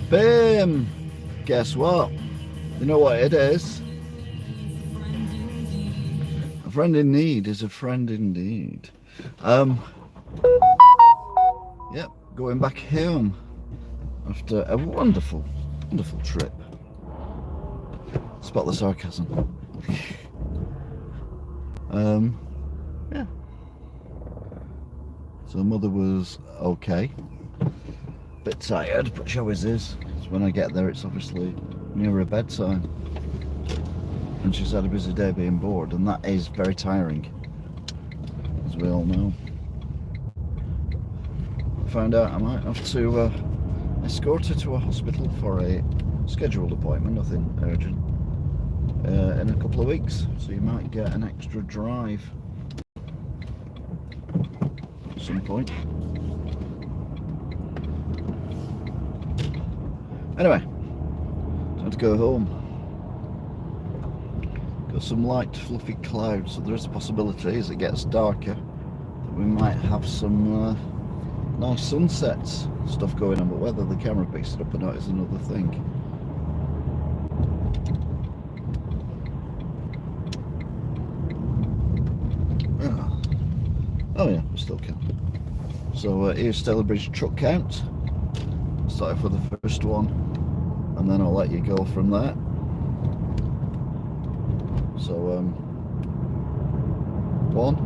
Bim! Guess what? You know what it is? A friend in need is a friend indeed. Um, yep, going back home after a wonderful, wonderful trip. Spot the sarcasm. Yeah. So mother was okay. Bit tired, but she always is. So when I get there, it's obviously near her bedtime. And she's had a busy day being bored, and that is very tiring, as we all know. I found out I might have to escort her to a hospital for a scheduled appointment, nothing urgent, in a couple of weeks. So you might get an extra drive at some point. Anyway, time to go home. Got some light fluffy clouds, so there is a possibility as it gets darker that we might have some nice sunsets stuff going on, but whether the camera picks it up or not is another thing. Oh yeah, we still can. So here's Stalybridge truck count. Start for the first one, and then I'll let you go from there. So one,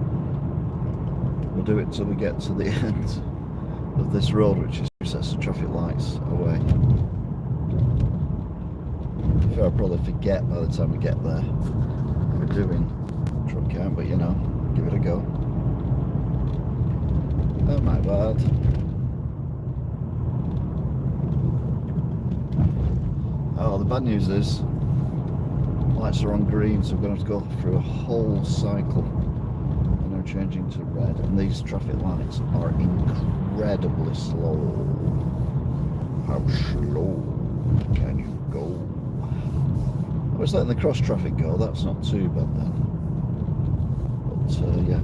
we'll do it till we get to the end of this road, which is two sets of traffic lights away. I'll probably forget by the time we get there we're doing truck count, but you know, give it a go. Oh my word. Oh, the bad news is lights are on green, so we're going to have to go through a whole cycle. And they're changing to red, and these traffic lights are incredibly slow. How slow can you go? I was letting the cross traffic go, that's not too bad then. But yeah,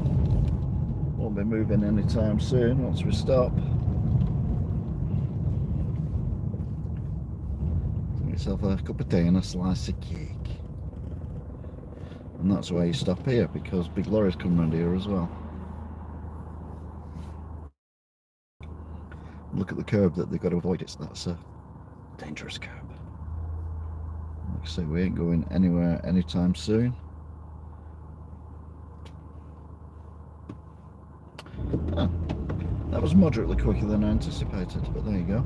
won't be moving anytime soon once we stop. Get yourself a cup of tea and a slice of cake. And that's why you stop here, because big lorries come around here as well. Look at the curb that they've got to avoid. That's a dangerous curb. Like I say, we ain't going anywhere anytime soon. Oh, that was moderately quicker than I anticipated, but there you go.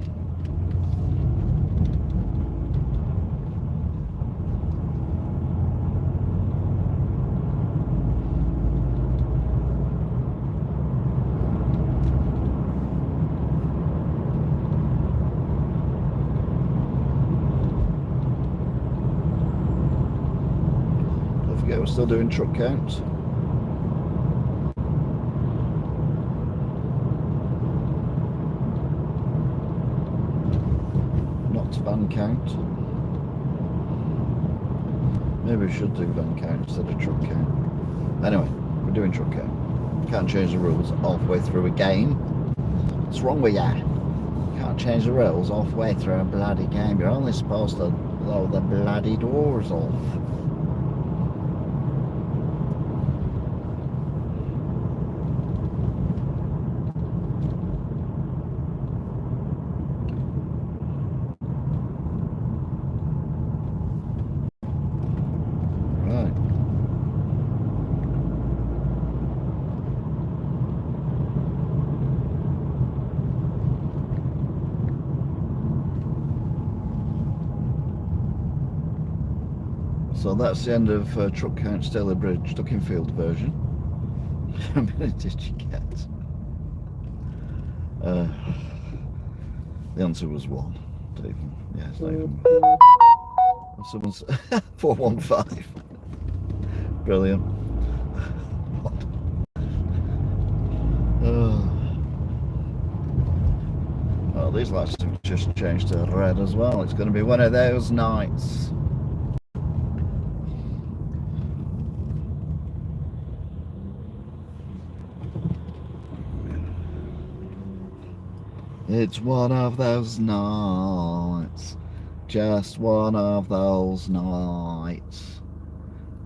We're still doing truck counts. Not van count. Maybe we should do van count instead of truck count. Anyway, we're doing truck count. Can't change the rules halfway through a game. What's wrong with ya? Can't change the rules halfway through a bloody game. You're only supposed to blow the bloody doors off. So that's the end of truck count Stalybridge Duckingfield version. How many did you get? The answer was one. Not even, yeah, it's not even. Someone's 415. Brilliant. Oh, these lights have just changed to red as well. It's going to be one of those nights. It's one of those nights. Just one of those nights.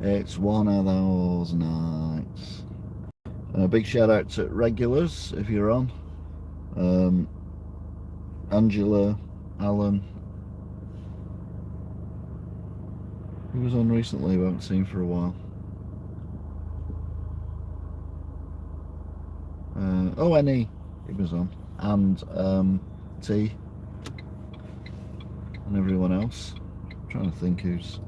It's one of those nights. A big shout out to regulars if you're on. Angela, Alan. Who was on recently? We haven't seen for a while. Annie, he was on, and T, and everyone else. I'm trying to think who's.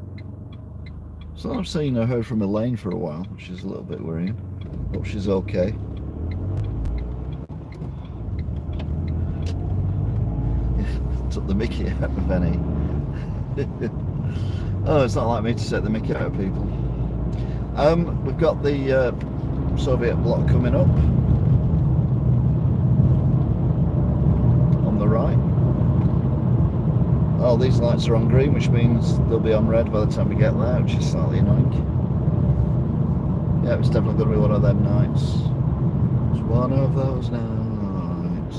So I've seen or heard from Elaine for a while, which is a little bit worrying. Hope she's okay. Took the mickey out of Annie. Oh, it's not like me to take the mickey out of people. We've got the Soviet bloc coming up on the right. Oh, these lights are on green, which means they'll be on red by the time we get there, which is slightly annoying. Yeah, it's definitely going to be one of them nights. It's one of those nights.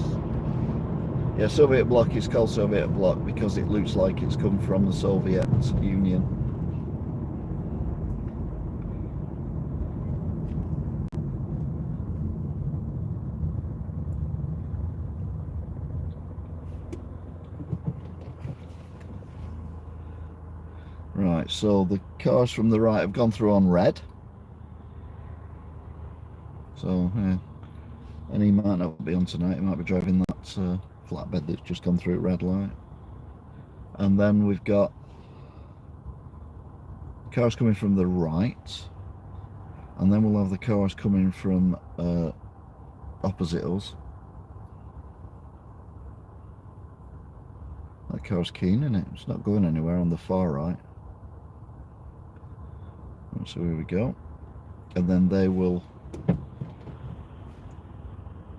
Yeah, Soviet bloc is called Soviet bloc because it looks like it's come from the Soviet Union. Right, so the cars from the right have gone through on red. So, yeah. And he might not be on tonight, he might be driving that flatbed that's just gone through red light. And then we've got cars coming from the right. And then we'll have the cars coming from opposite us. That car's keen, isn't it? It's not going anywhere on the far right. So here we go. And then they will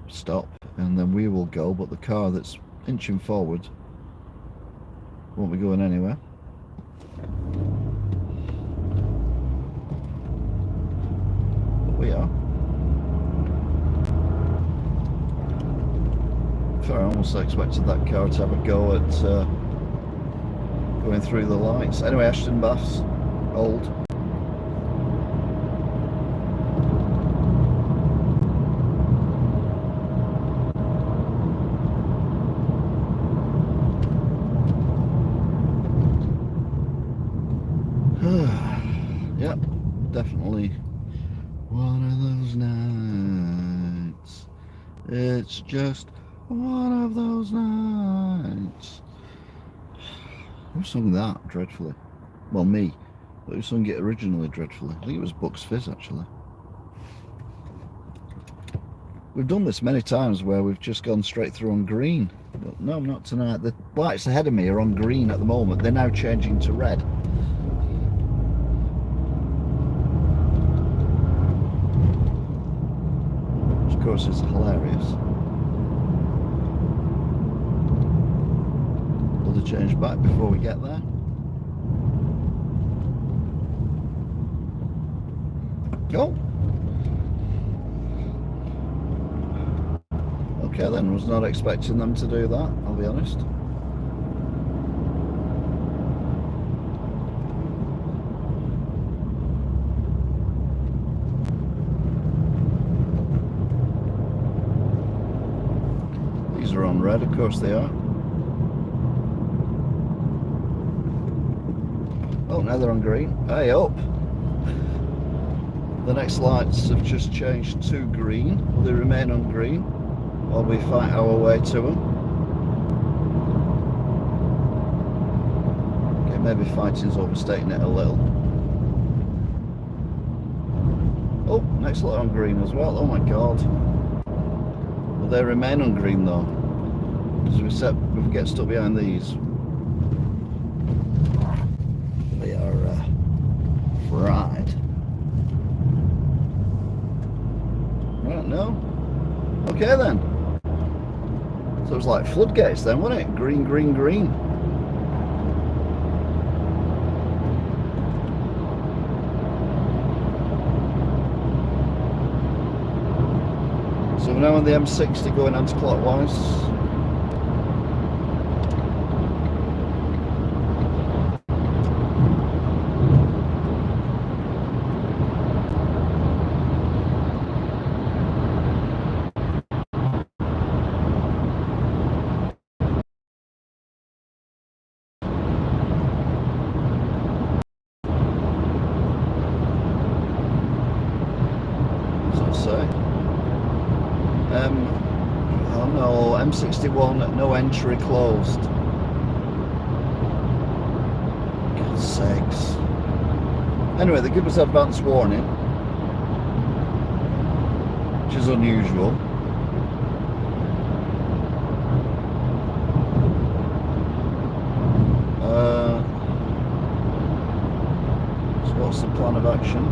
stop, and then we will go, but the car that's inching forward won't be going anywhere. But we are. I almost expected that car to have a go at going through the lights. Anyway, Ashton Bath's old. Yep, definitely one of those nights. It's just one of those nights. Who sung that dreadfully? Well, me. But who sung it originally dreadfully? I think it was Bucks Fizz, actually. We've done this many times where we've just gone straight through on green. But no, not tonight. The lights ahead of me are on green at the moment. They're now changing to red. Of course, it's hilarious. Will they change back before we get there? Go. Okay then, was not expecting them to do that, I'll be honest. These are on red, of course they are. Oh, now they're on green. Hey up! The next lights have just changed to green. Will they remain on green while we fight our way to them? Okay, maybe fighting's overstating it a little. Oh, next light on green as well. Oh my god. Will they remain on green though? Because if we get stuck behind these, we are fried. Right, no? Okay then. So it was like floodgates then, wasn't it? Green, green, green. So we're now on the M60 going anti-clockwise. say. Oh no, M61, no entry closed. God's sakes. Anyway, they give us advance warning, which is unusual. So what's the plan of action?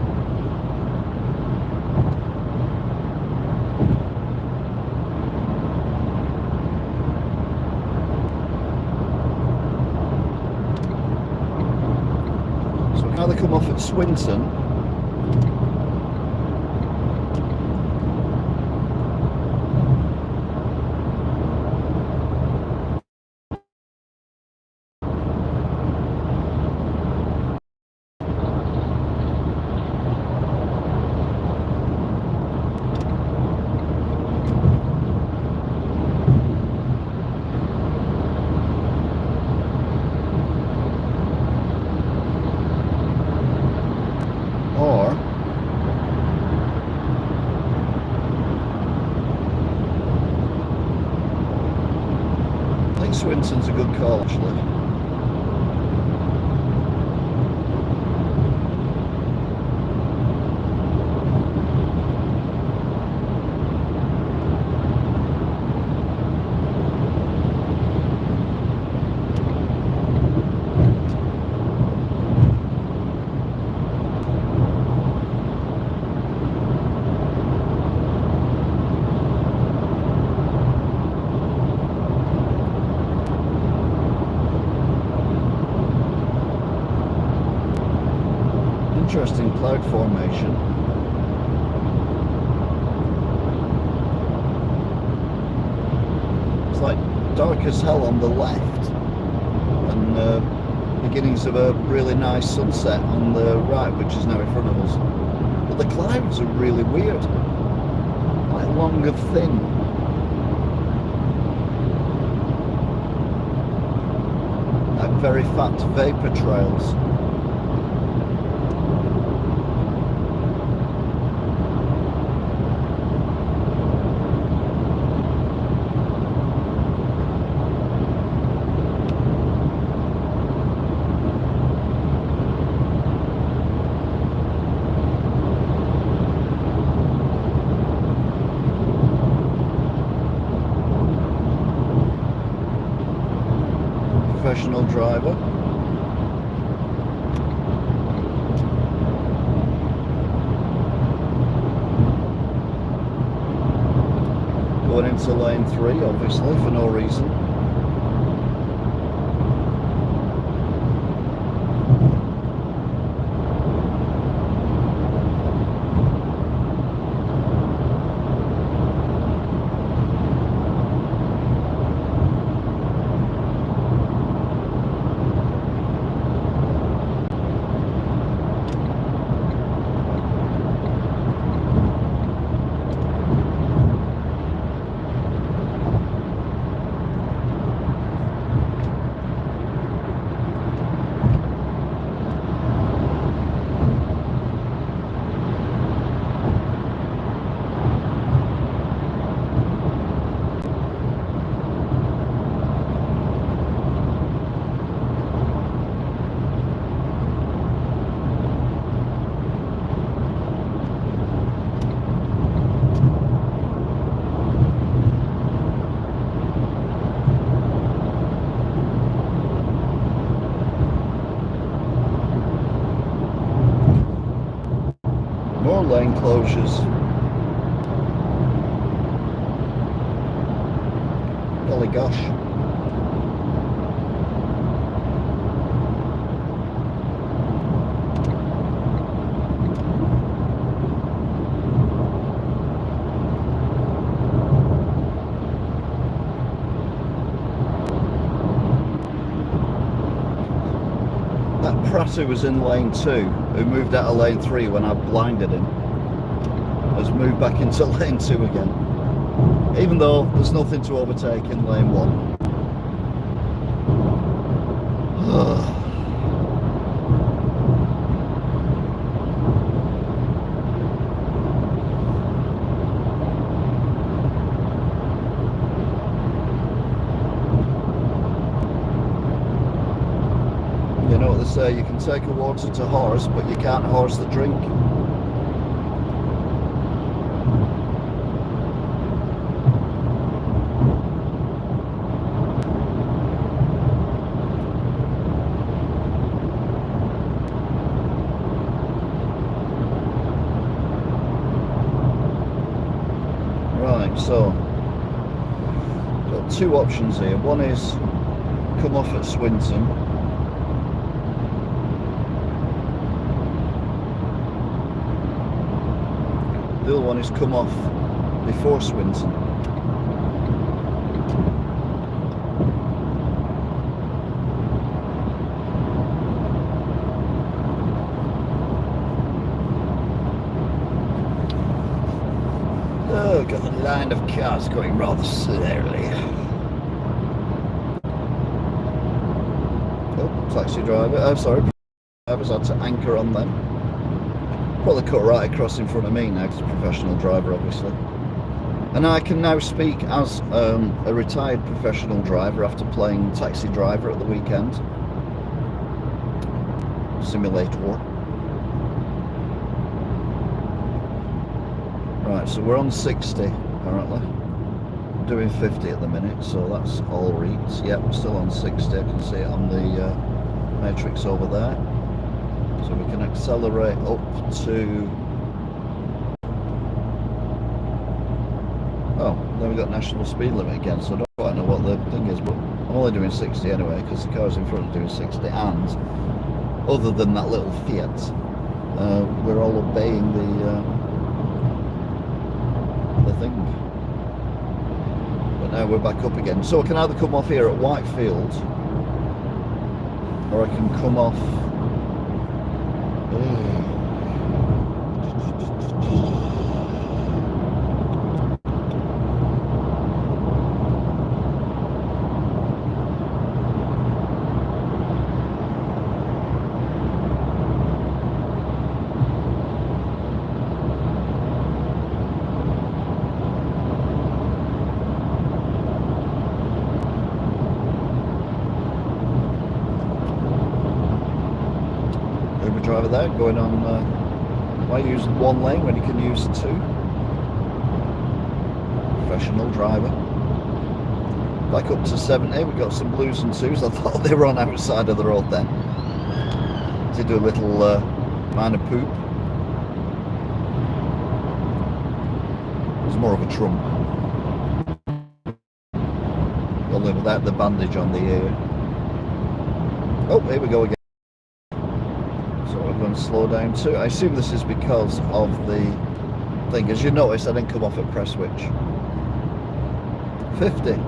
So we can either come off at Swinton, or I think Swinton's a good call actually. Interesting cloud formation. It's like dark as hell on the left and beginnings of a really nice sunset on the right, which is now in front of us. But the clouds are really weird, like long and thin. Like very fat vapor trails. Professional driver. Going into lane 3, obviously, for no reason. More lane closures. Golly gosh. That Pratt who was in lane 2, who moved out of lane 3 when I blinded him, has moved back into lane 2 again. Even though there's nothing to overtake in lane 1. say you can take a water to horse, but you can't horse the drink. Right, so got two options here. One is come off at Swinton. The other one is come off before Swinton. Oh, got a line of cars going rather slowly. Oh, taxi driver. Oh, sorry. Drivers had to anchor on them. Probably cut right across in front of me now because I'm a professional driver, obviously. And I can now speak as a retired professional driver after playing taxi driver at the weekend. Simulator. Right, so we're on 60 apparently. Doing 50 at the minute, so that's all reads. Yep, we're still on 60. I can see it on the matrix over there. So we can accelerate up to... Oh, then we've got national speed limit again, so I don't quite know what the thing is, but I'm only doing 60 anyway, because the cars in front are doing 60, and other than that little Fiat, we're all obeying the thing. But now we're back up again. So I can either come off here at Whitefield, or I can come off... driver there going on why use one lane when you can use two? Professional driver. Back up to 70, we got some blues and twos. I thought they were on outside of the road then. Did do a little minor poop. It was more of a trump. Only without the bandage on the ear. Oh, here we go again. Going to slow down too. I assume this is because of the thing. As you notice, I didn't come off at press switch. 50.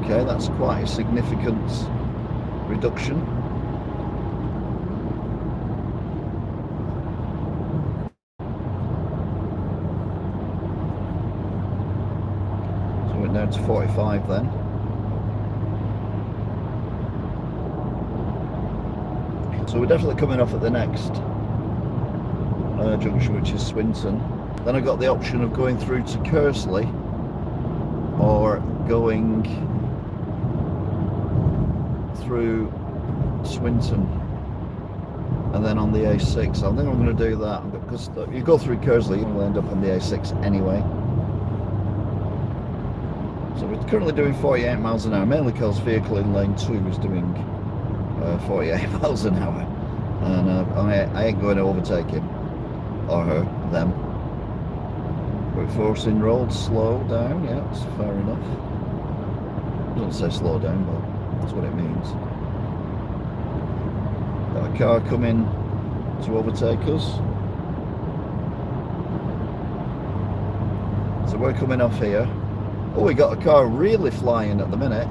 Okay, that's quite a significant reduction. So we're down to 45 then. So we're definitely coming off at the next junction, which is Swinton. Then I got the option of going through to Kersley or going through Swinton and then on the A6. I think I'm going to do that because you go through Kersley, you'll end up on the A6 anyway. So we're currently doing 48 miles an hour, mainly because vehicle in lane 2 is doing 48 miles an hour, and I ain't going to overtake him or her, them. We're forcing road, slow down. Yeah, that's fair enough. Doesn't say slow down, but that's what it means. Got a car coming to overtake us, so we're coming off here. Oh, we got a car really flying at the minute.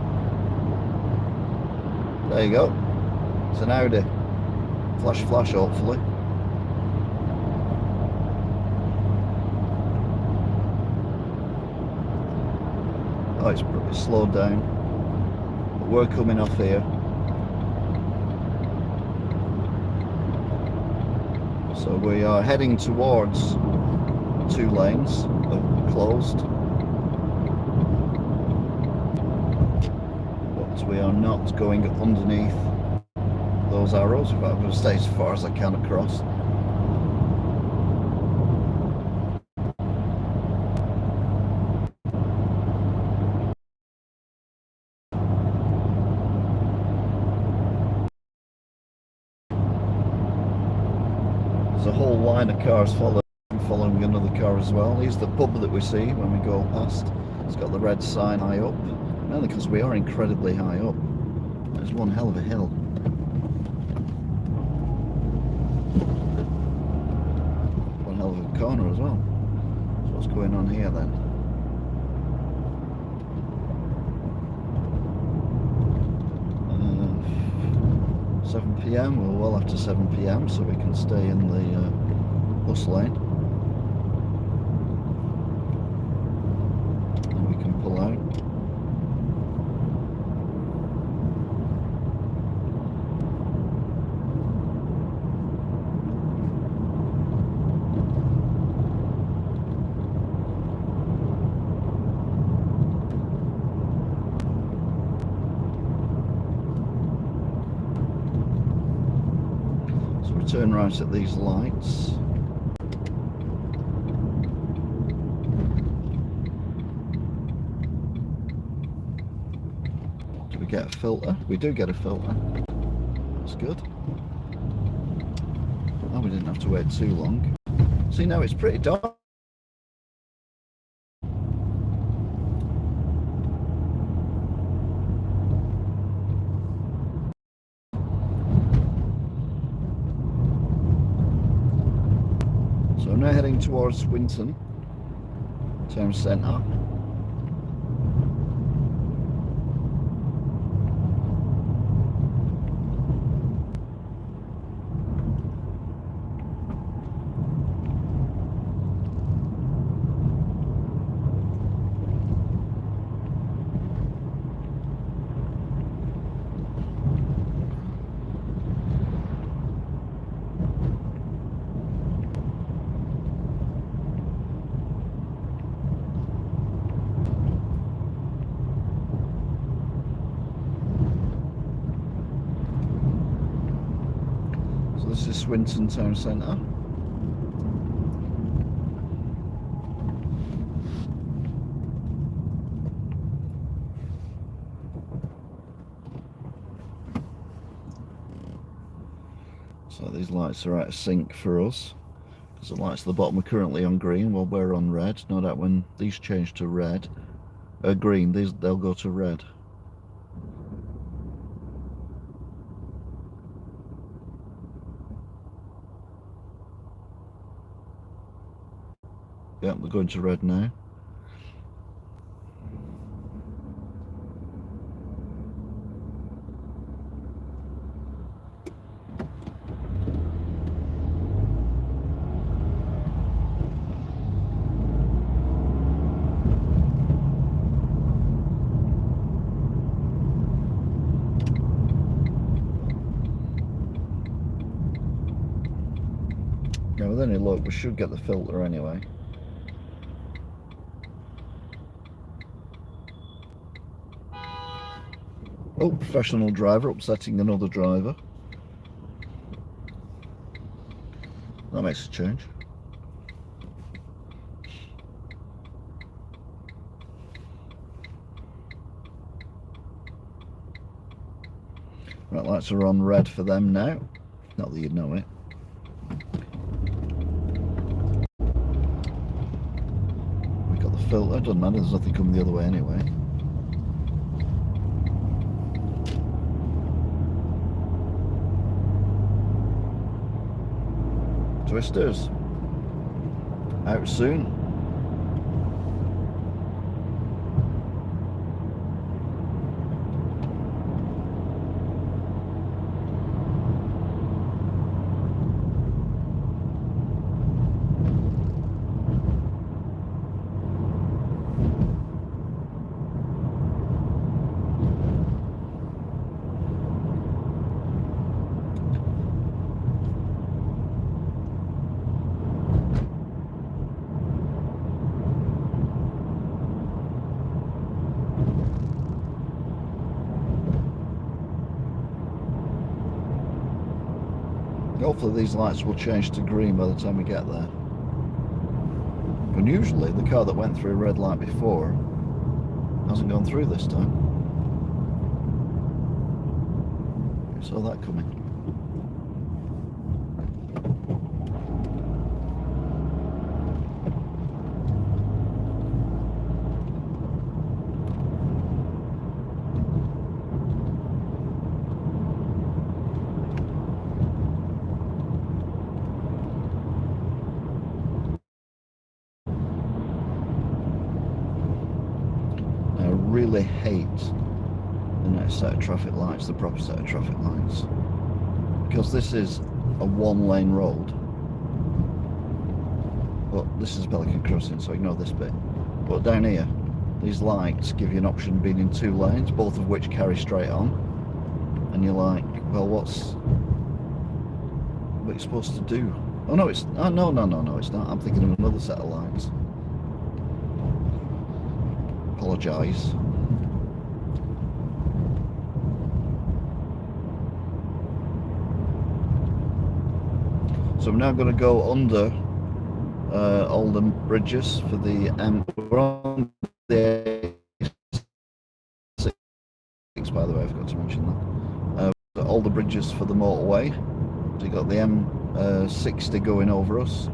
There you go. It's an Audi. Flash, flash, hopefully. Oh, it's slowed down. But we're coming off here. So we are heading towards 2 lanes, closed. But we are not going underneath those arrows, but I'm going to stay as far as I can across. There's a whole line of cars following another car as well. Here's the pub that we see when we go past. It's got the red sign high up, mainly because we are incredibly high up. There's one hell of a hill. One hell of a corner as well. So what's going on here then? 7 p.m. We're well after 7 p.m. so we can stay in the bus lane. And we can pull out. Turn right at these lights. Do we get a filter? We do get a filter. That's good. Oh, we didn't have to wait too long. See, now it's pretty dark. So I'm now heading towards Swinton town centre. This is Swinton town centre. So these lights are out of sync for us, because the lights at the bottom are currently on green while we're on red. No doubt when these change to red, green, they'll go to red. Yep, they're going to red now. Now with any luck we should get the filter anyway. Oh, professional driver upsetting another driver. That makes a change. Right, lights are on red for them now. Not that you'd know it. We got the filter, doesn't matter, there's nothing coming the other way anyway. Twisters out soon. Hopefully these lights will change to green by the time we get there. Unusually, the car that went through a red light before hasn't gone through this time. I saw that coming. Really hate the next set of traffic lights, the proper set of traffic lights, because this is a one-lane road. But this is Pelican Crossing, so ignore this bit. But down here, these lights give you an option of being in two lanes, both of which carry straight on, and you're like, well, what are you supposed to do? Oh no, it's no, it's not. I'm thinking of another set of lights. Apologise. So I'm now going to go under all the bridges for the we're on the A6, by the way, I forgot to mention that. All the bridges for the motorway. So you got the M60 going over us,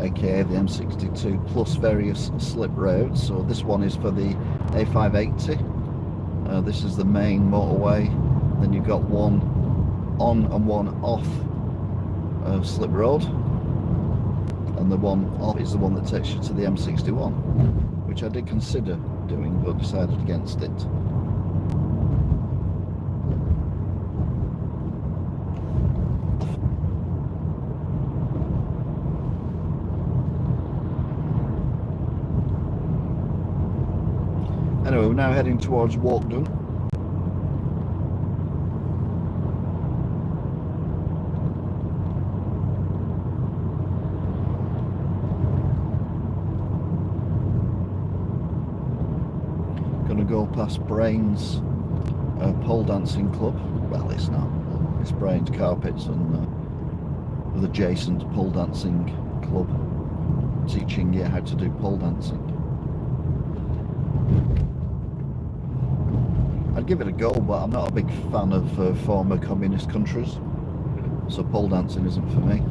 aka the M62, plus various slip roads. So this one is for the A580. This is the main motorway. Then you've got one on and one off slip road, and the one off is the one that takes you to the M61, which I did consider doing but decided against it. Anyway, we're now heading towards Walkden. Going to go past Brains pole dancing club. Well, it's not. It's Brains Carpets and with adjacent pole dancing club, teaching you how to do pole dancing. I'd give it a go, but I'm not a big fan of former communist countries, so pole dancing isn't for me.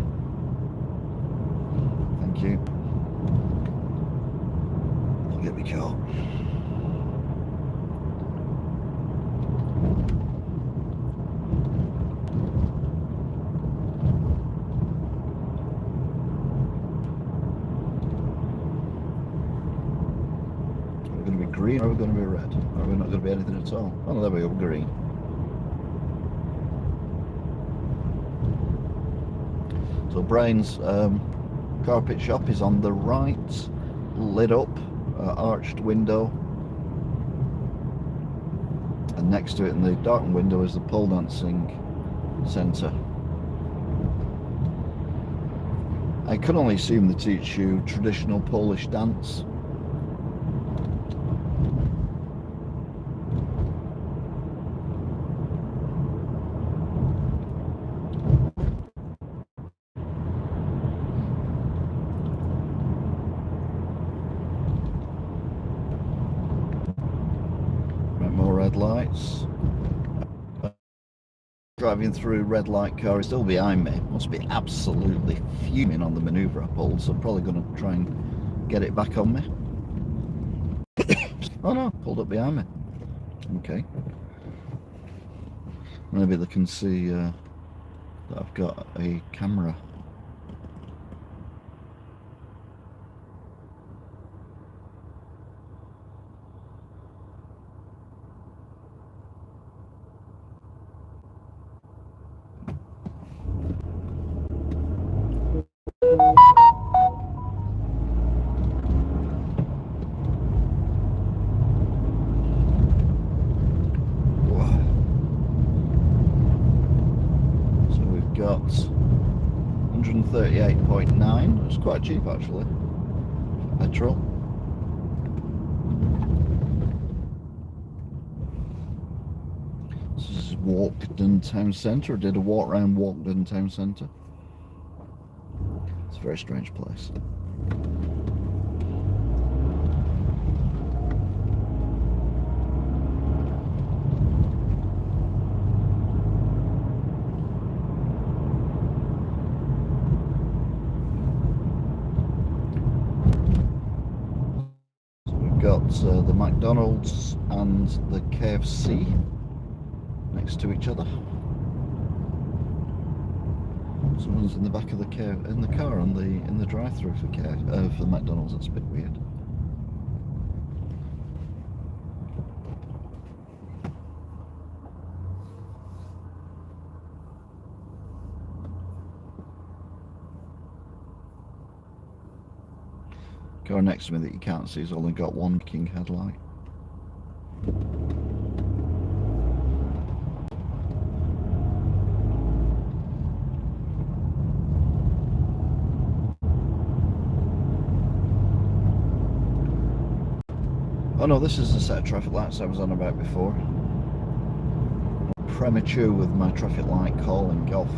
Thank you. Here we go. Green, or are we going to be red? Or are we not going to be anything at all? Oh, there we go, green. So Brains carpet shop is on the right, lit up, arched window, and next to it in the darkened window is the pole dancing centre. I can only assume they teach you traditional Polish dance. Red lights. Driving through red light car is still behind me. Must be absolutely fuming on the manoeuvre I pulled, so I'm probably going to try and get it back on me. Oh no, pulled up behind me. Okay. Maybe they can see that I've got a camera. Got 138.9. It's quite cheap actually. Petrol. This is Walkden Town Centre. I did a walk around Walkden Town Centre. a very strange place. Got the McDonald's and the KFC next to each other. Someone's in the back of the car in the drive-through for the McDonald's. That's a bit weird. Car next to me that you can't see has only got one king headlight. Oh no, this is the set of traffic lights I was on about before. I'm premature with my traffic light calling off.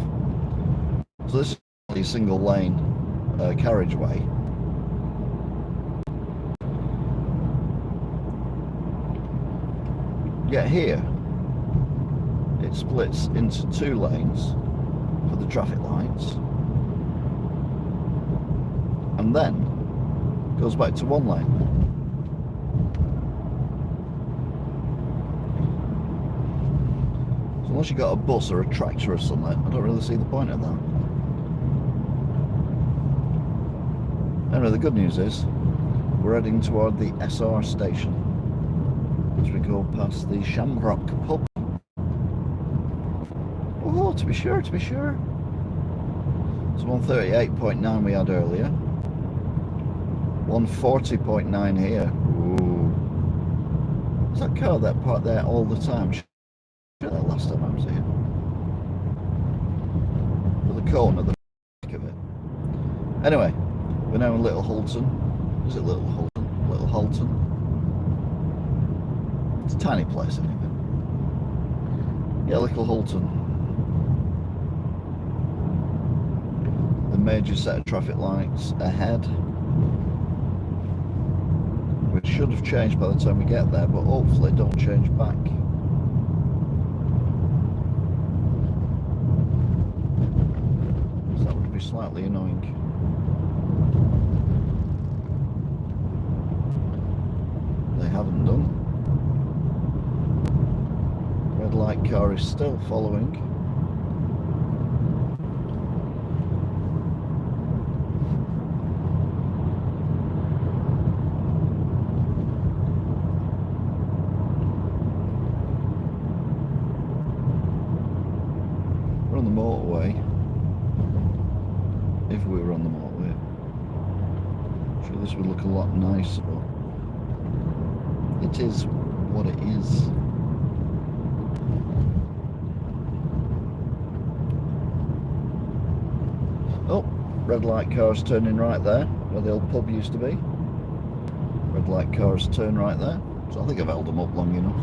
So this is a single lane carriageway. Yet here, it splits into 2 lanes for the traffic lights, and then goes back to 1 lane. So unless you've got a bus or a tractor or something, I don't really see the point of that. Anyway, the good news is we're heading toward the SR station as we go past the Shamrock pub. Oh, to be sure, to be sure. It's 138.9 we had earlier. 140.9 here. Ooh. Is that car that parked there all the time? Sure, that last time I was here. With the cone at the back of it. Anyway, we're now in Little Hulton. Is it Little Hulton? Little Hulton. It's a tiny place anyway. Yeah, Little Hulton. The major set of traffic lights ahead, which should have changed by the time we get there, but hopefully don't change back. So that would be slightly annoying. They haven't done. Red light car is still following. We're on the motorway. If we were on the motorway, I'm sure this would look a lot nicer, but it is what it is. Oh, red light car's turning right there, where the old pub used to be. Red light car's turn right there. So I think I've held them up long enough.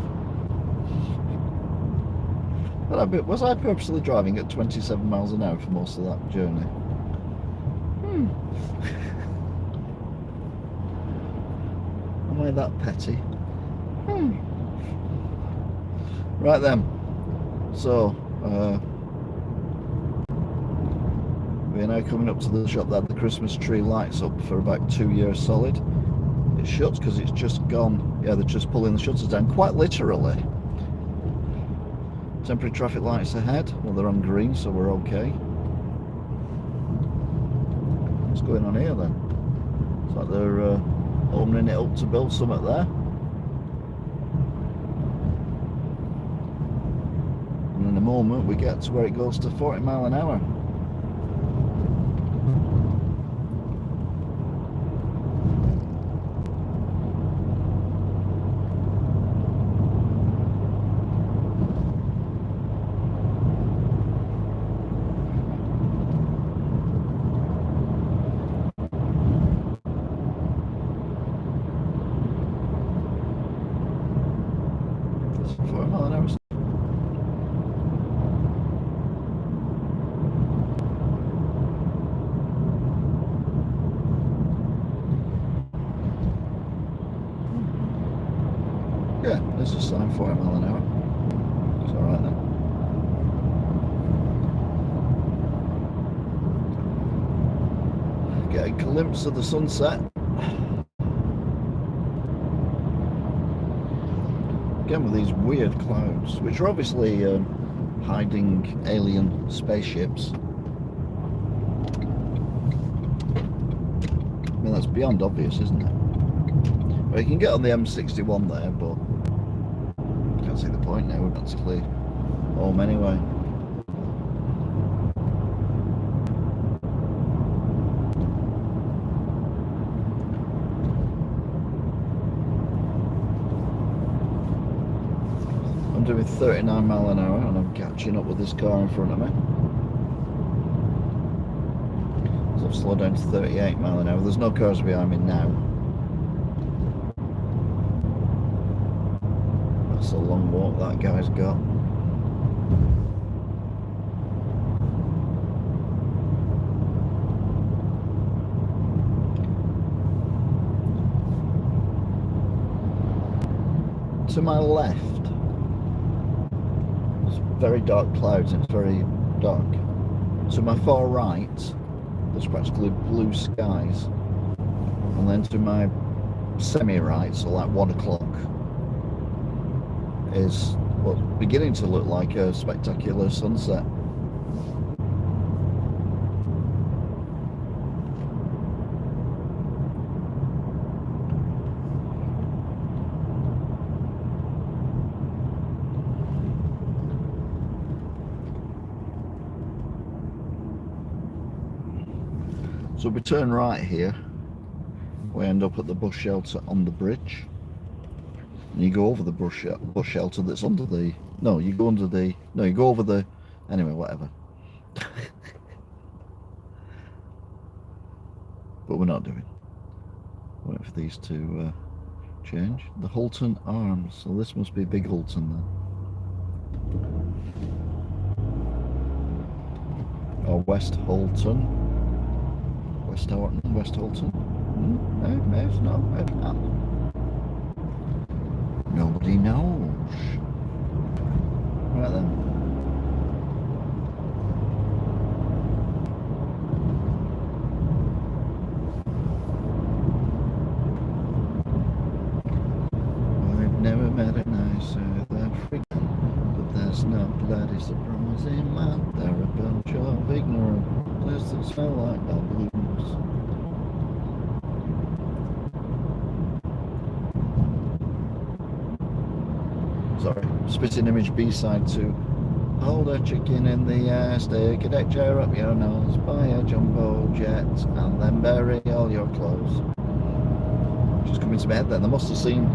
But was I purposely driving at 27 miles an hour for most of that journey? Am I that petty? Right then. So, we're now coming up to the shop that had the Christmas tree lights up for about 2 years solid. It shuts because it's just gone. Yeah, they're just pulling the shutters down, quite literally. Temporary traffic lights ahead. Well, they're on green, so we're okay. What's going on here then? It's like they're opening it up to build something there. And in a moment we get to where it goes to 40 mile an hour. There's a sign, 40 mile an hour. It's alright then. Get a glimpse of the sunset. Again with these weird clouds, which are obviously hiding alien spaceships. I mean, that's beyond obvious, isn't it? Well, you can get on the M61 there, but I can't see the point now. We're basically home anyway. I'm doing 39 mile an hour and I'm catching up with this car in front of me. So I've slowed down to 38 mile an hour. There's no cars behind me now. That's a long walk that guy's got. To my left, very dark clouds and it's very dark. To my far right, there's practically blue skies, and then to my semi-right, so like 1 o'clock, is what's beginning to look like a spectacular sunset. So we turn right here, we end up at the bus shelter on the bridge, and you go over the bus shelter that's under the, no, you go under the, no, you go over the, anyway, whatever. But we're not doing. Wait for these to change. The Hulton Arms, so this must be Big Hulton then. Or West Hulton. West Hulton. No, it's not. Nobody knows. Right then. I've never met a nice South African, but that's not bloody surprising, man. They're a bunch of ignorant boys that smell like baboons. Sorry, spitting image B-side to hold a chicken in the air, stick a deck chair up your nose, buy a jumbo jet, and then bury all your clothes. Just coming to my head then, they must have seen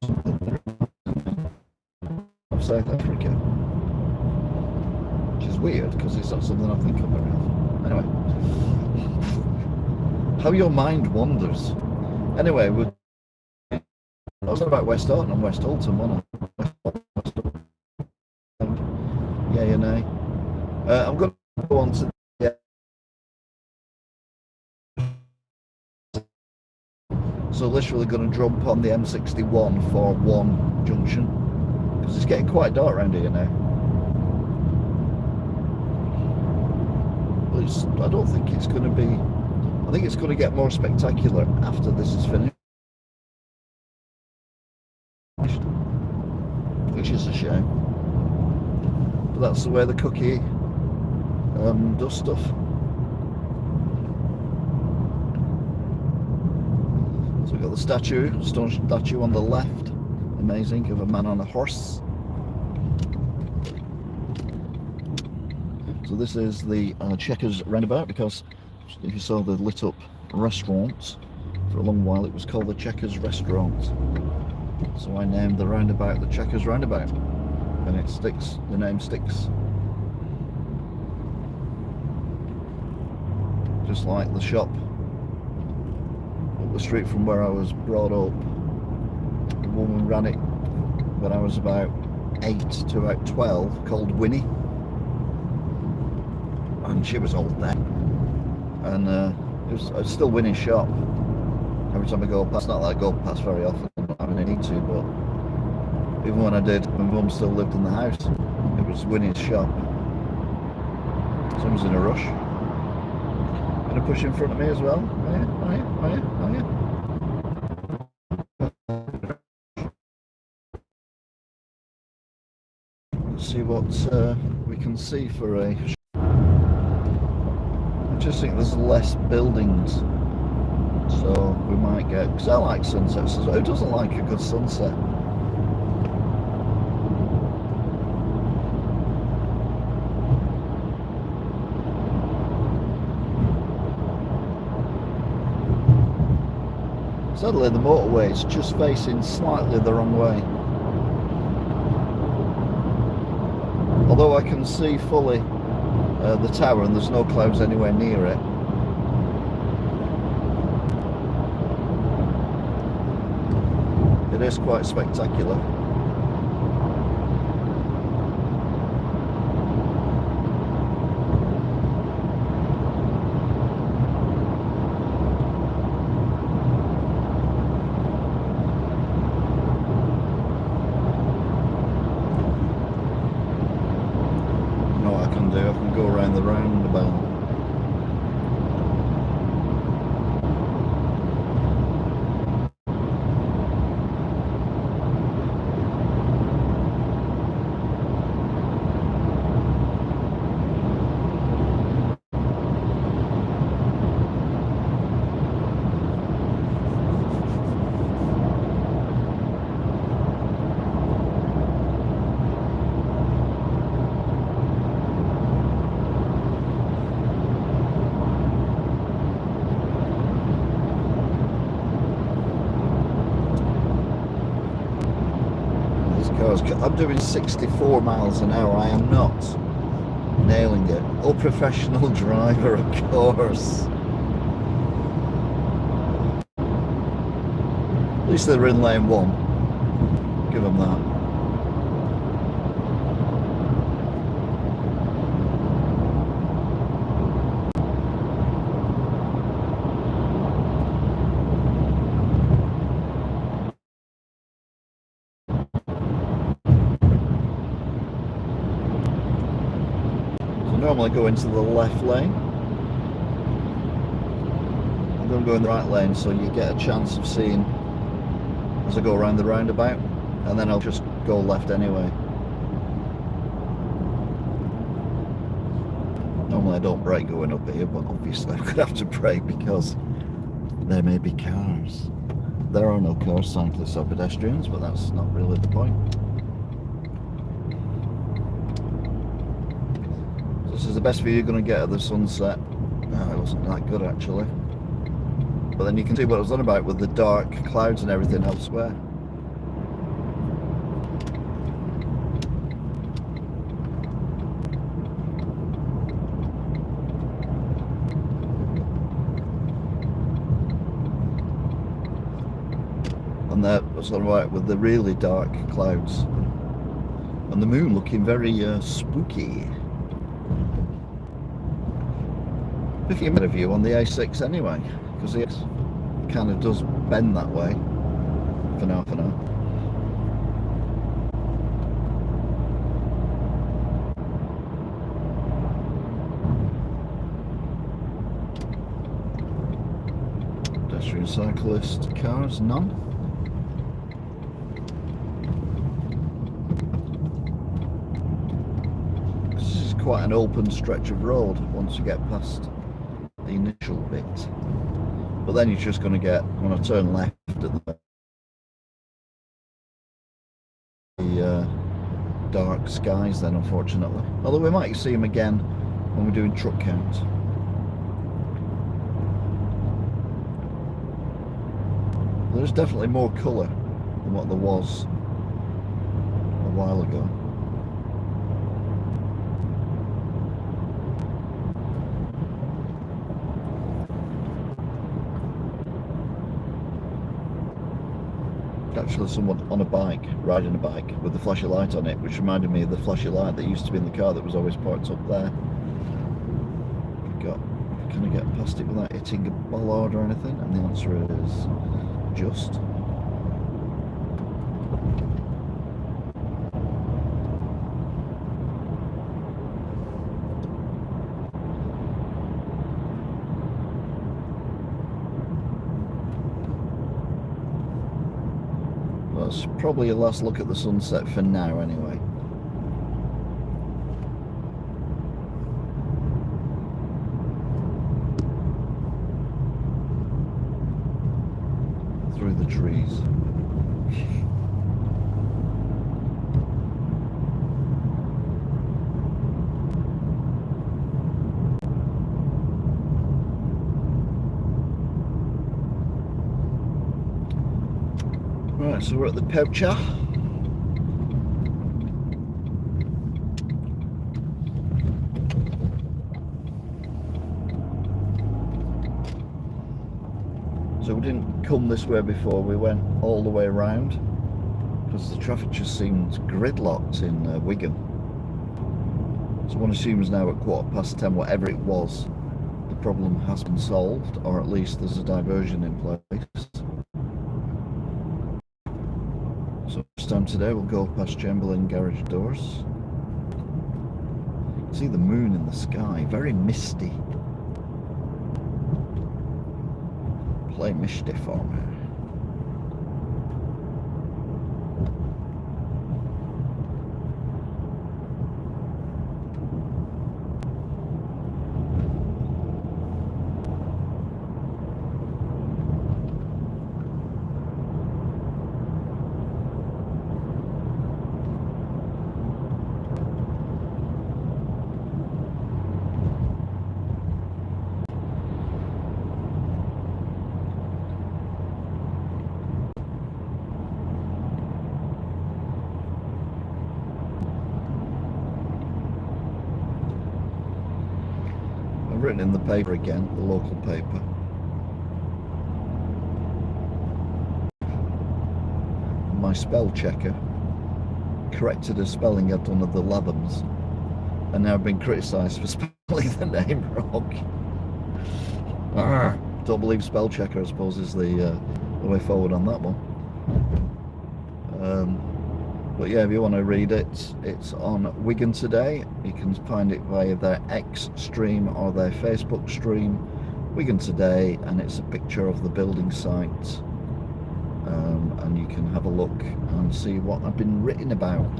something of South Africa, which is weird because it's not something I think of very often. Anyway, how your mind wanders. Anyway, I was about West Horton and West Hulton, wasn't I? Yeah, you know. I'm going to go on to the. So literally going to jump on the M61 for one junction because it's getting quite dark around here now. But I don't think it's going to be. I think it's going to get more spectacular after this is finished. Which is a shame, but that's the way the cookie does stuff. So we've got the stone statue on the left, amazing, of a man on a horse. So this is the Checkers roundabout, because if you saw the lit up restaurants, for a long while it was called the Checkers restaurant. So I named the roundabout the Checkers roundabout, and it sticks, the name sticks. Just like the shop up the street from where I was brought up. The woman ran it when I was about 8 to about 12, called Winnie, and she was old then, and it's still Winnie's shop. Every time I go past, not that I go past very often, I mean I need to, but Even when I did, my mum still lived in the house. It was Winnie's shop. Someone's in a rush. Gonna push in front of me as well. Are you? Are you? Are you? Are you? Let's see what we can see for a... I just think there's less buildings. So we might get... Because I like sunsets as well. Who doesn't like a good sunset? Sadly, the motorway is just facing slightly the wrong way. Although I can see fully the tower and there's no clouds anywhere near it. It is quite spectacular. I can go around the roundabout. I'm doing 64 miles an hour. I am not nailing it. Oh, professional driver, of course. At least they're in lane 1. Give them that. Normally go into the left lane. I'm going to go in the right lane so you get a chance of seeing as I go around the roundabout, and then I'll just go left anyway. Normally I don't brake going up here, but obviously I'm going to have to brake because there may be cars. There are no cars, cyclists or pedestrians, but that's not really the point. This is the best view you're going to get of the sunset. No, it wasn't that good actually. But then you can see what I was on about with the dark clouds and everything elsewhere. And that was on about with the really dark clouds. And the moon looking very spooky. If you get a view on the A6 anyway, because it kind of does bend that way for now. Pedestrian, cyclist, cars, none. This is quite an open stretch of road once you get past the initial bit, but then you're just going to get, when I turn left at the dark skies then, unfortunately, although we might see them again when we're doing truck count. There's definitely more colour than what there was a while ago. Actually someone on a bike, riding a bike with the flashing light on it, which reminded me of the flashing light that used to be in the car that was always parked up there. Can I get past it without hitting a bollard or anything? And the answer is just. probably a last look at the sunset for now anyway. Through the trees. Right, so we're at the poacher. So we didn't come this way before, we went all the way around because the traffic just seemed gridlocked in Wigan. So one assumes now at 10:15, whatever it was, the problem has been solved, or at least there's a diversion in place. So this time today we'll go past Chamberlain garage doors. See the moon in the sky, very misty. Play misty for me. Written in the paper again, the local paper. My spell checker corrected a spelling I'd done of the Lathams, and now I've been criticised for spelling the name wrong. Don't believe spell checker, I suppose, is the way forward on that one. But yeah, if you want to read it, it's on Wigan Today. You can find it via their X stream or their Facebook stream, Wigan Today, and it's a picture of the building site. And you can have a look and see what I've been written about.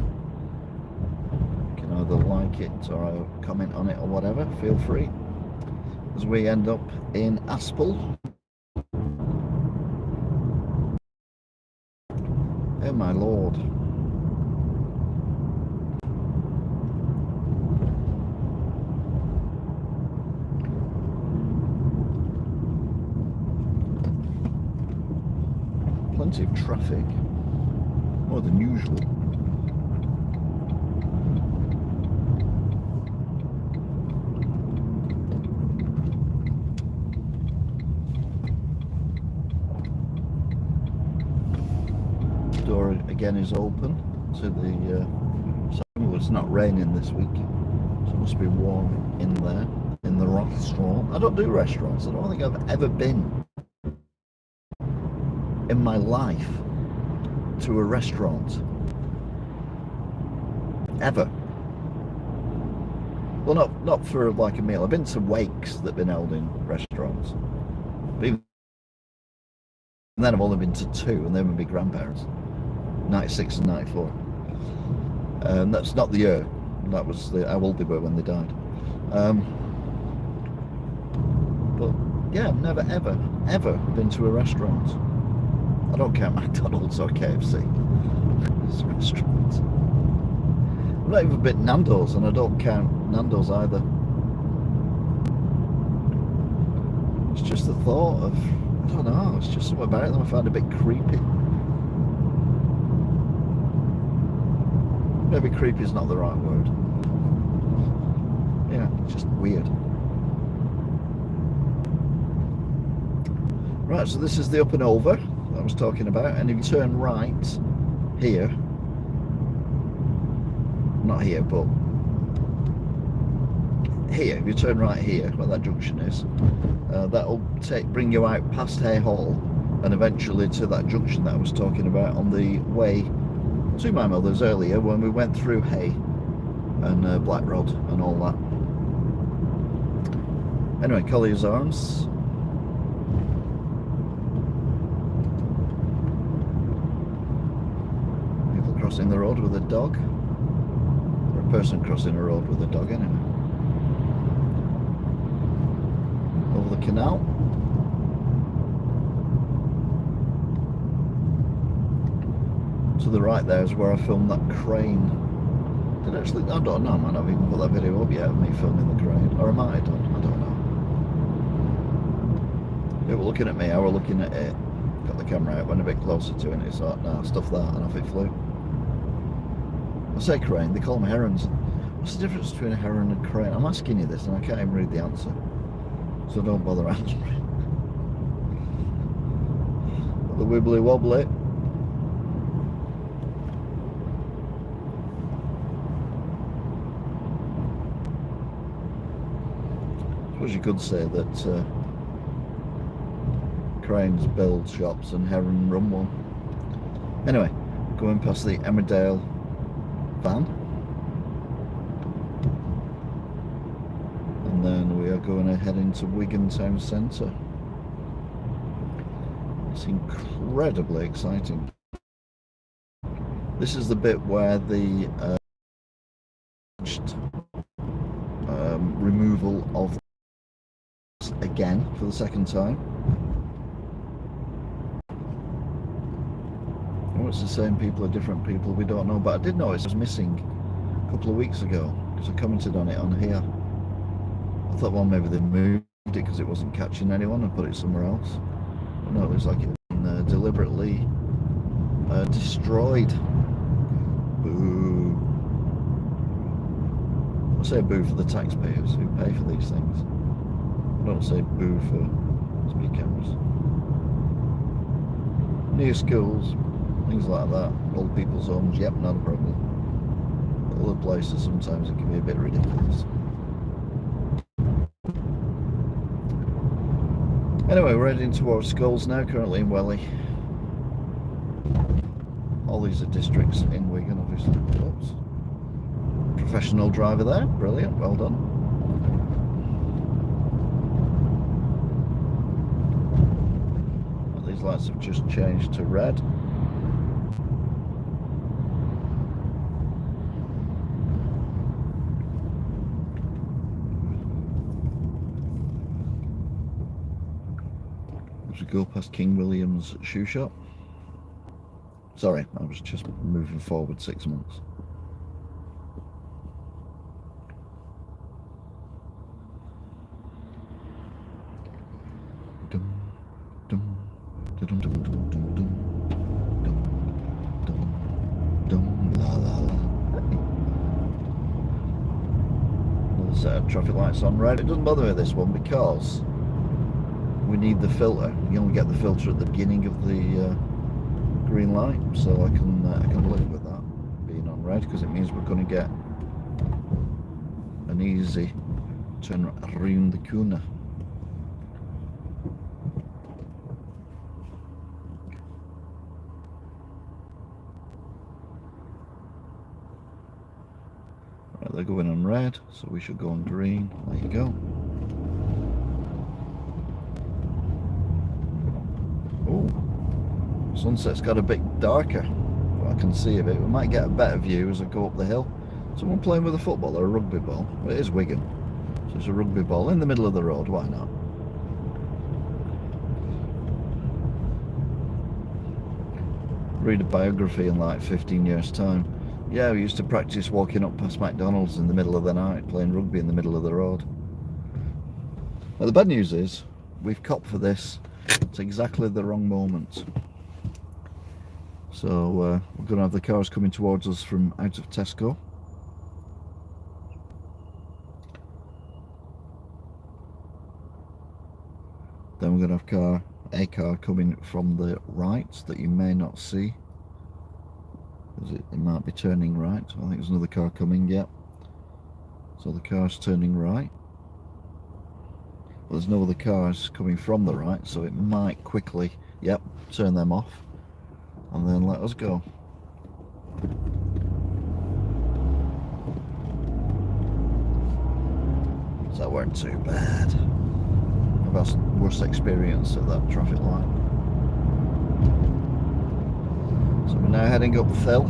You can either like it or comment on it or whatever, feel free. As we end up in Aspel. Oh my lord. Plenty of traffic, more than usual. Door again is open to the well, it's not raining this week, so it must be warm in there in the restaurant. I don't do restaurants. I don't think I've ever been in my life to a restaurant ever. Well, not for like a meal. I've been to wakes that have been held in restaurants, but even then I've only been to two, and they were my grandparents, 96 and 94. That's not the year, that was how old they were when they died. But yeah, I've never ever been to a restaurant. I don't count McDonald's or KFC as a restaurant. I've not even been Nando's, and I don't count Nando's either. It's just the thought of, I don't know, it's just something about them I find a bit creepy. Maybe creepy is not the right word. Yeah, it's just weird. Right, so this is the up and over that I was talking about, and if you turn right here, not here, but here, if you turn right here, where that junction is, that'll bring you out past Hay Hall and eventually to that junction that I was talking about on the way to my mother's earlier when we went through Hay and Black Rod and all that. Anyway, Collier's Arms. crossing the road with a dog. Or a person crossing a road with a dog, anyway. Over the canal. To the right there is where I filmed that crane. Did actually, I don't know, I might not have even put that video up yet of me filming the crane. Or I might have done, I don't know. They were looking at me, I was looking at it. Got the camera out, went a bit closer to it, and it's like, nah, stuff that, and off it flew. I say crane, they call them herons. What's the difference between a heron and a crane? I'm asking you this, and I can't even read the answer. So don't bother answering. The wibbly wobbly. I suppose you could say that cranes build shops and heron run one. Anyway, going past the Emmerdale van, and then we are going to head into Wigan town centre. It's incredibly exciting. This is the bit where the removal of again for the second time. Oh, it's the same people or different people, we don't know, but I did notice it was missing a couple of weeks ago because I commented on it on here. I thought, well, maybe they moved it because it wasn't catching anyone and put it somewhere else. But no, it looks like it been deliberately destroyed. Boo. I say boo for the taxpayers who pay for these things. I don't say boo for speed cameras. Near schools, things like that, old people's homes, yep, not a problem. But other places, sometimes it can be a bit ridiculous. Anyway, we're heading towards Skulls now, currently in Welly. All these are districts in Wigan, obviously. Oops. Professional driver there, brilliant, well done. These lights have just changed to red. As we go past King William's shoe shop. Sorry, I was just moving forward 6 months. Another set of traffic lights on red. It doesn't bother me this one because we need the filter. You only get the filter at the beginning of the green light, so I can live with that being on red because it means we're going to get an easy turn around the corner. Right, they're going on red, so we should go on green. There you go. Oh, sunset's got a bit darker, but I can see a bit. We might get a better view as I go up the hill. Someone playing with a football or a rugby ball. Well, it is Wigan, so it's a rugby ball in the middle of the road, why not? Read a biography in like 15 years time. Yeah, we used to practice walking up past McDonald's in the middle of the night, playing rugby in the middle of the road. Now the bad news is, we've copped for this. It's exactly the wrong moment. So we're going to have the cars coming towards us from out of Tesco. Then we're going to have a car coming from the right that you may not see. It might be turning right. I think there's another car coming, yep. So the car's turning right. But there's no other cars coming from the right, so it might quickly, yep, turn them off and then let us go. So that weren't too bad. I've had worse experience at that traffic light. So we're now heading up the hill.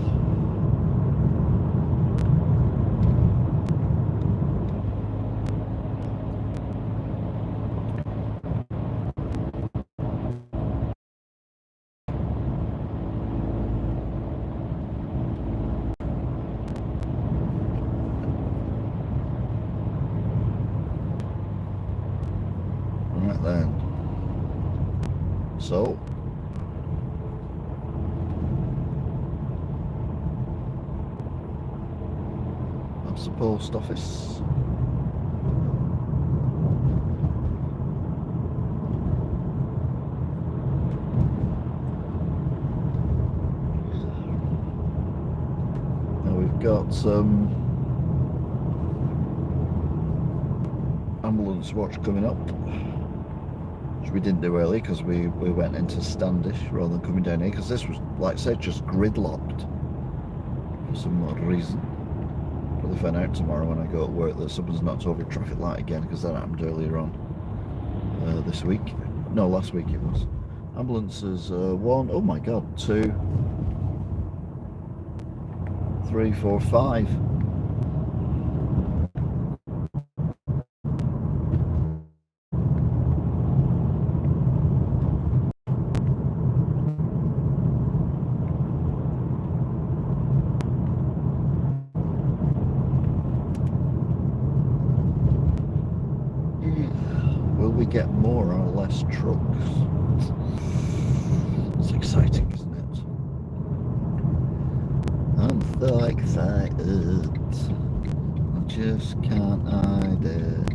So that's the post office. Now we've got some ambulance watch coming up, which we didn't do early because we went into Standish rather than coming down here, because this was, like I said, just gridlocked for some odd reason. Probably find out tomorrow when I go to work that someone's knocked over a traffic light again, because that happened earlier on this week. No, last week it was. Ambulances, 1, oh my god, 2, 3, 4, 5. Will we get more or less trucks? It's exciting, isn't it? I'm so excited. I just can't hide it.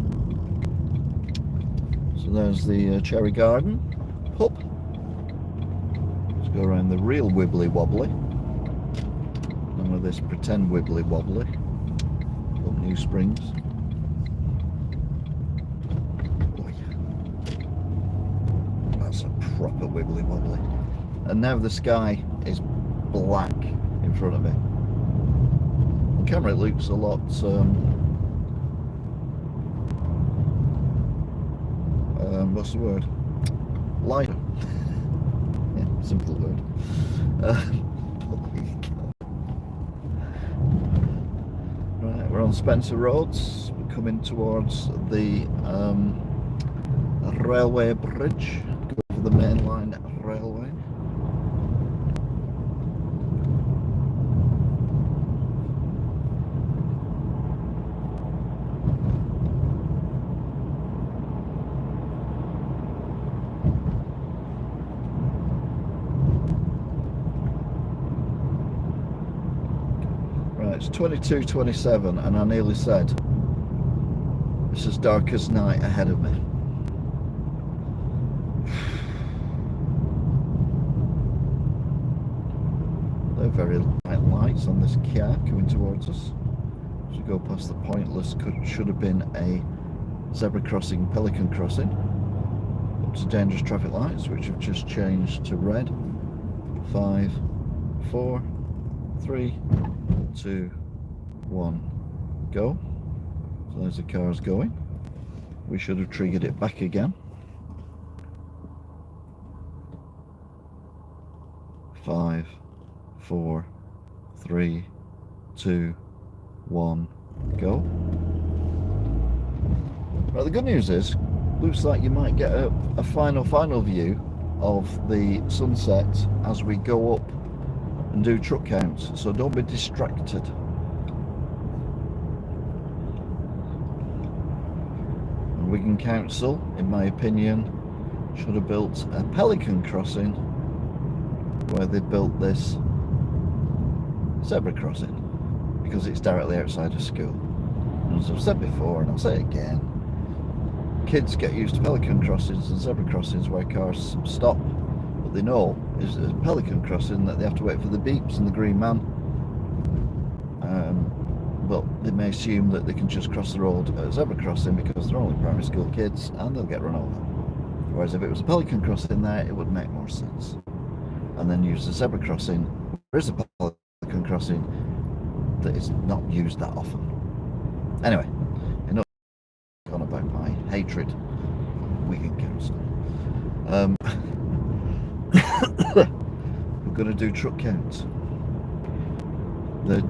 So there's the Cherry Garden pub. Let's go around the real wibbly wobbly. None of this pretend wibbly wobbly. Up New Springs. Proper wibbly wobbly. And now the sky is black in front of me. On camera it looks a lot what's the word? Lighter. Yeah, simple word. Right, we're on Spencer Roads. We're coming towards the railway bridge. The main line railway. Right, it's 22:27 and I nearly said it's as dark as night ahead of me. Very light lights on this car coming towards us. As we go past the pointless, should have been a zebra crossing, pelican crossing, up to dangerous traffic lights, which have just changed to red. 5, 4, 3, 2, 1, go. So there's the cars going. We should have triggered it back again. 5, 4, 3, 2, 1, go. Right, the good news is, looks like you might get a final view of the sunset as we go up and do truck counts, so don't be distracted. And Wigan Council, in my opinion, should have built a pelican crossing where they built this zebra crossing, because it's directly outside of school. And as I've said before, and I'll say it again, kids get used to pelican crossings and zebra crossings where cars stop. What they know is a pelican crossing that they have to wait for the beeps and the green man. But they may assume that they can just cross the road at a zebra crossing because they're only primary school kids and they'll get run over. Whereas if it was a pelican crossing there, it would make more sense. And then use the zebra crossing. There is a pelican crossing that is not used that often. Anyway, enough on about my hatred of Wigan Council. We're going to do truck counts. The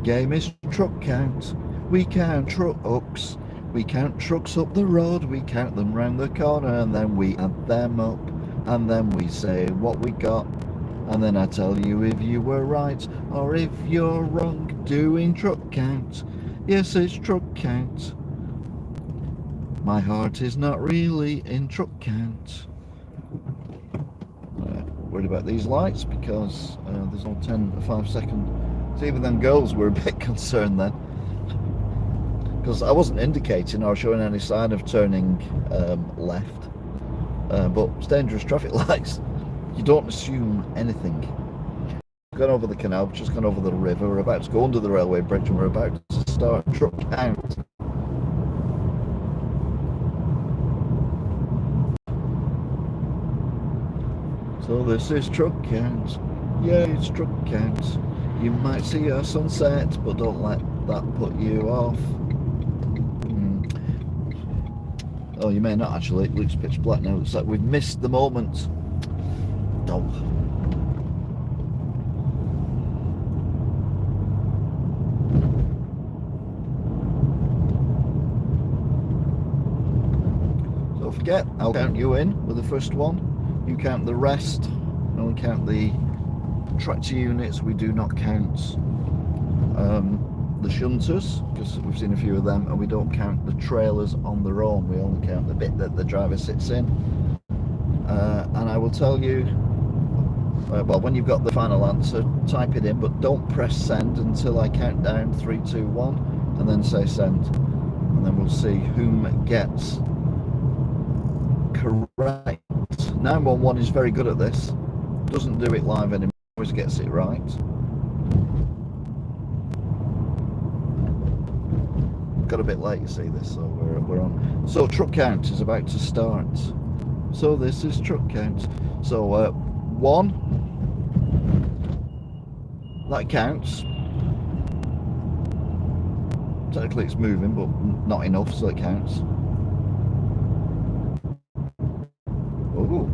game is truck count. We count trucks. We count trucks up the road. We count them round the corner, and then we add them up, and then we say what we got, and then I tell you if you were right or if you're wrong. Doing truck count. Yes, it's truck count. My heart is not really in truck count. worried about these lights because there's no 5 second. So even them girls were a bit concerned then, because I wasn't indicating or showing any sign of turning left. But it's dangerous traffic lights. You don't assume anything. We've gone over the canal, just gone over the river. We're about to go under the railway bridge, and we're about to start truck count. So this is truck count. Yeah, it's truck count. You might see a sunset, but don't let that put you off. Oh, you may not actually. It looks pitch black now. It's like we've missed the moment. Oh. So forget, I'll count you in with the first one. You count the rest. I only count the tractor units. We do not count the shunters, because we've seen a few of them, and we don't count the trailers on their own. We only count the bit that the driver sits in. And I will tell you, well, when you've got the final answer, type it in, but don't press send until I count down 3, 2, 1, and then say send, and then we'll see whom gets correct. 911 is very good at this. Doesn't do it live anymore, always gets it right. Got a bit late, you see this, so we're on. So truck count is about to start. So this is truck count. So 1, that counts. Technically it's moving, but not enough, so it counts. Oh.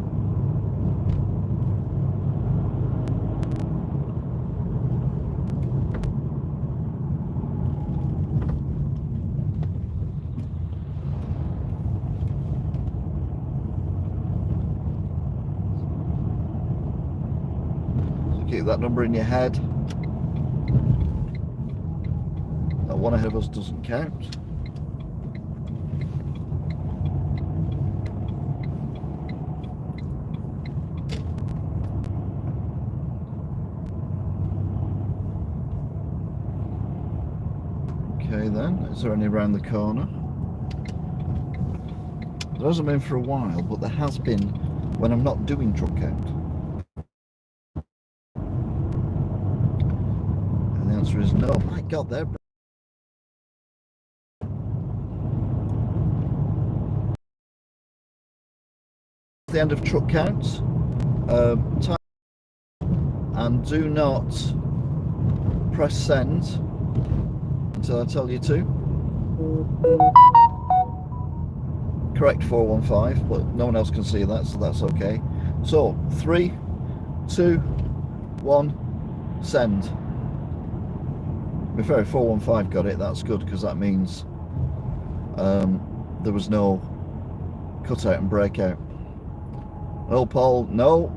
Keep that number in your head. That one ahead of us doesn't count. Okay then, is there any around the corner? There hasn't been for a while, but there has been when I'm not doing truck count. The answer is no. My God, they're the end of truck count. And do not press send until I tell you to. Correct 415, but no one else can see that, so that's okay. So 3, 2, 1, send. To be fair, 415 got it. That's good, because that means there was no cutout and breakout. Oh, Paul, no.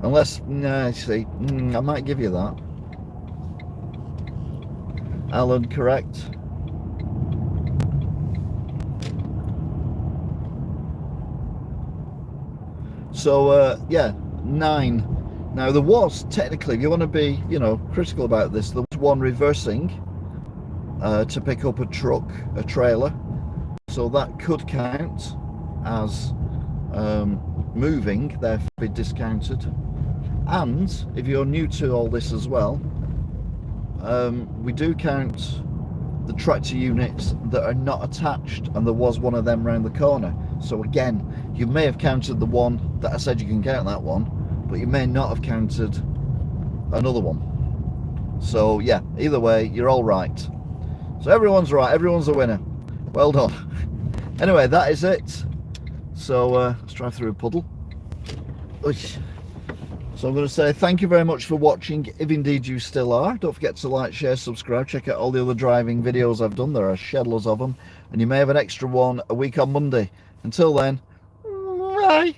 Unless, nah, see, I might give you that. Alan, correct. So, yeah, 9. Now, there was, technically, if you want to be, critical about this, there was one reversing to pick up a truck, a trailer. So that could count as moving, therefore be discounted. And if you're new to all this as well, we do count the tractor units that are not attached, and there was one of them round the corner. So again, you may have counted the one that I said you can count that one, but you may not have counted another one. So yeah, either way, you're all right. So everyone's right, everyone's a winner. Well done. Anyway, that is it. So let's drive through a puddle. So I'm going to say thank you very much for watching, if indeed you still are. Don't forget to like, share, subscribe, check out all the other driving videos I've done. There are shed loads of them, and you may have an extra one a week on Monday. Until then, bye.